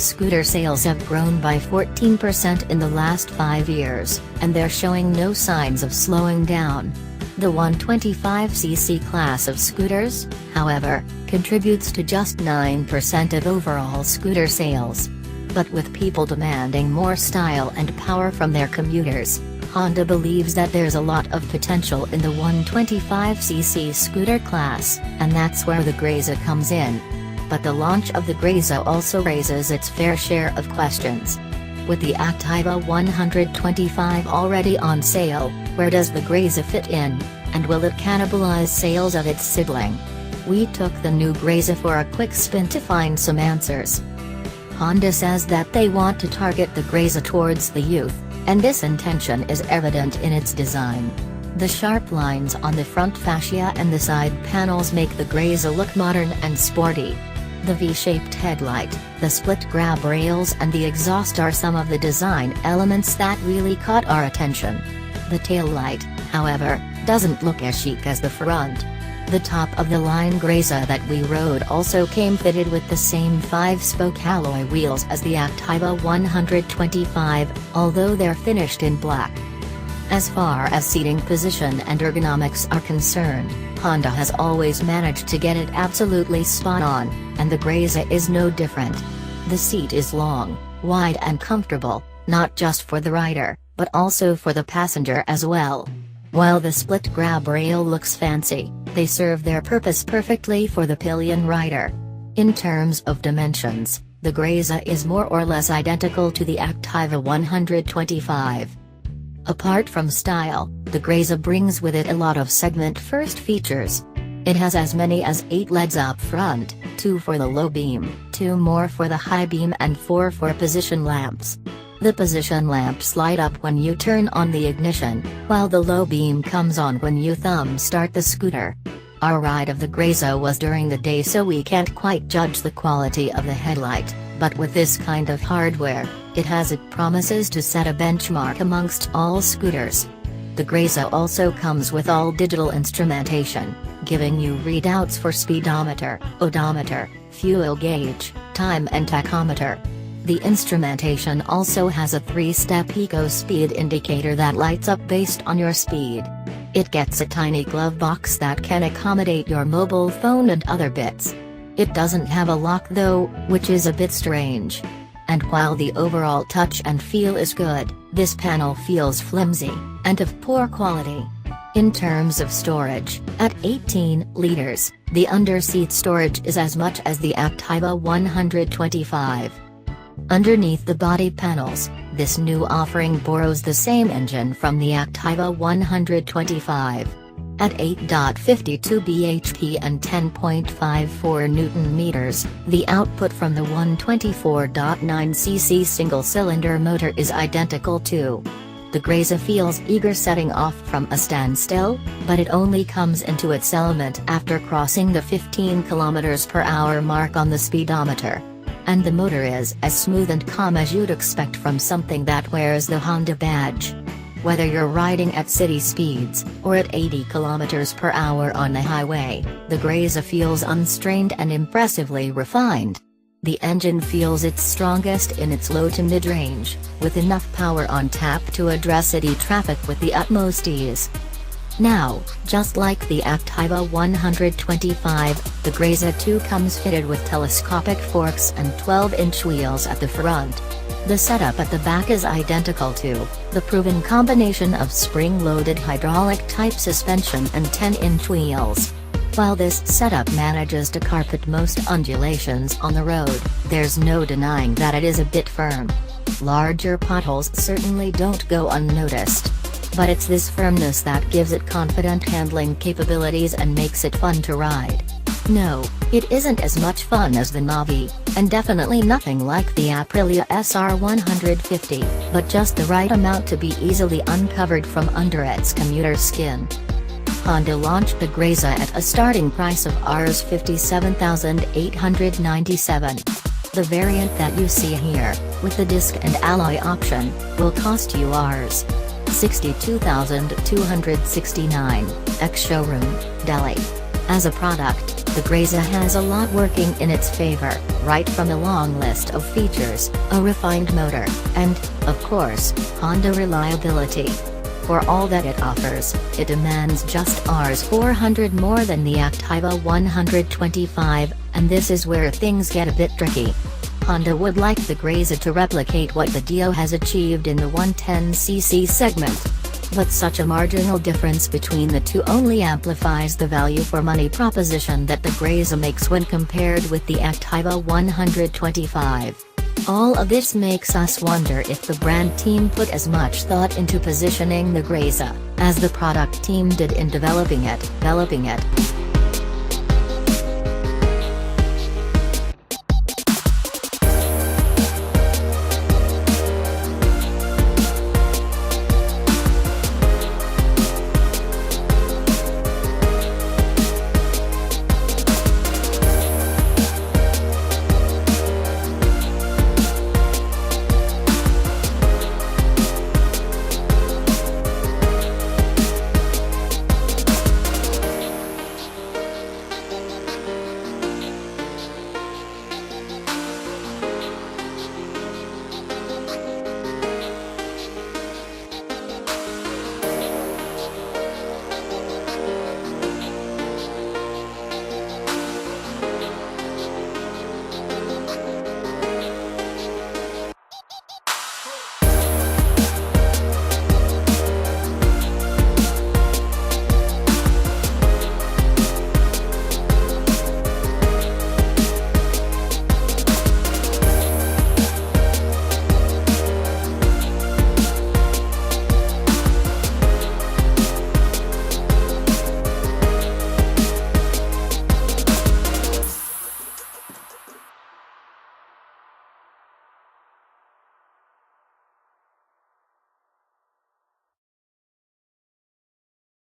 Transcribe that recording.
scooter sales have grown by 14% in the last 5 years, and they're showing no signs of slowing down. The 125cc class of scooters, however, contributes to just 9% of overall scooter sales. But with people demanding more style and power from their commuters, Honda believes that there's a lot of potential in the 125cc scooter class, and that's where the Grazia comes in. But the launch of the Grazia also raises its fair share of questions. With the Activa 125 already on sale, where does the Grazia fit in, and will it cannibalize sales of its sibling? We took the new Grazia for a quick spin to find some answers. Honda says that they want to target the Grazia towards the youth, and this intention is evident in its design. The sharp lines on the front fascia and the side panels make the Grazia look modern and sporty. The V-shaped headlight, the split grab rails and the exhaust are some of the design elements that really caught our attention. The taillight, however, doesn't look as chic as the front. The top-of-the-line Grazia that we rode also came fitted with the same 5-spoke alloy wheels as the Activa 125, although they're finished in black. As far as seating position and ergonomics are concerned, Honda has always managed to get it absolutely spot on, and the Grazia is no different. The seat is long, wide and comfortable, not just for the rider, but also for the passenger as well. While the split grab rail looks fancy, they serve their purpose perfectly for the pillion rider. In terms of dimensions, the Grazia is more or less identical to the Activa 125. Apart from style, the Grazia brings with it a lot of segment-first features. It has as many as 8 LEDs up front, 2 for the low beam, 2 more for the high beam and 4 for position lamps. The position lamps light up when you turn on the ignition, while the low beam comes on when you thumb start the scooter. Our ride of the Grazia was during the day, so we can't quite judge the quality of the headlight, but with this kind of hardware, it promises to set a benchmark amongst all scooters. The Grazia also comes with all digital instrumentation, giving you readouts for speedometer, odometer, fuel gauge, time and tachometer. The instrumentation also has a 3-step eco-speed indicator that lights up based on your speed. It gets a tiny glove box that can accommodate your mobile phone and other bits. It doesn't have a lock though, which is a bit strange. And while the overall touch and feel is good, this panel feels flimsy, and of poor quality. In terms of storage, at 18 liters, the under-seat storage is as much as the Activa 125. Underneath the body panels, this new offering borrows the same engine from the Activa 125. At 8.52 bhp and 10.54 Nm, the output from the 124.9cc single-cylinder motor is identical too. The Grazia feels eager setting off from a standstill, but it only comes into its element after crossing the 15 km/h mark on the speedometer. And the motor is as smooth and calm as you'd expect from something that wears the Honda badge. Whether you're riding at city speeds, or at 80 km/h on the highway, the Grazia feels unstrained and impressively refined. The engine feels its strongest in its low to mid-range, with enough power on tap to address city traffic with the utmost ease. Now, just like the Activa 125, the Grazia 2 comes fitted with telescopic forks and 12-inch wheels at the front. The setup at the back is identical to the proven combination of spring-loaded hydraulic-type suspension and 10-inch wheels. While this setup manages to carpet most undulations on the road, there's no denying that it is a bit firm. Larger potholes certainly don't go unnoticed. But it's this firmness that gives it confident handling capabilities and makes it fun to ride. No, it isn't as much fun as the Navi, and definitely nothing like the Aprilia SR 150, but just the right amount to be easily uncovered from under its commuter skin. Honda launched the Grazia at a starting price of Rs 57,897. The variant that you see here, with the disc and alloy option, will cost you Rs 62,269, ex-showroom, Delhi. As a product, The Grazia has a lot working in its favor, right from a long list of features, a refined motor, and, of course, Honda reliability. For all that it offers, it demands just Rs 400 more than the Activa 125, and this is where things get a bit tricky. Honda would like the Grazia to replicate what the Dio has achieved in the 110cc segment. But such a marginal difference between the two only amplifies the value for money proposition that the Grazia makes when compared with the Activa 125. All of this makes us wonder if the brand team put as much thought into positioning the Grazia as the product team did in developing it.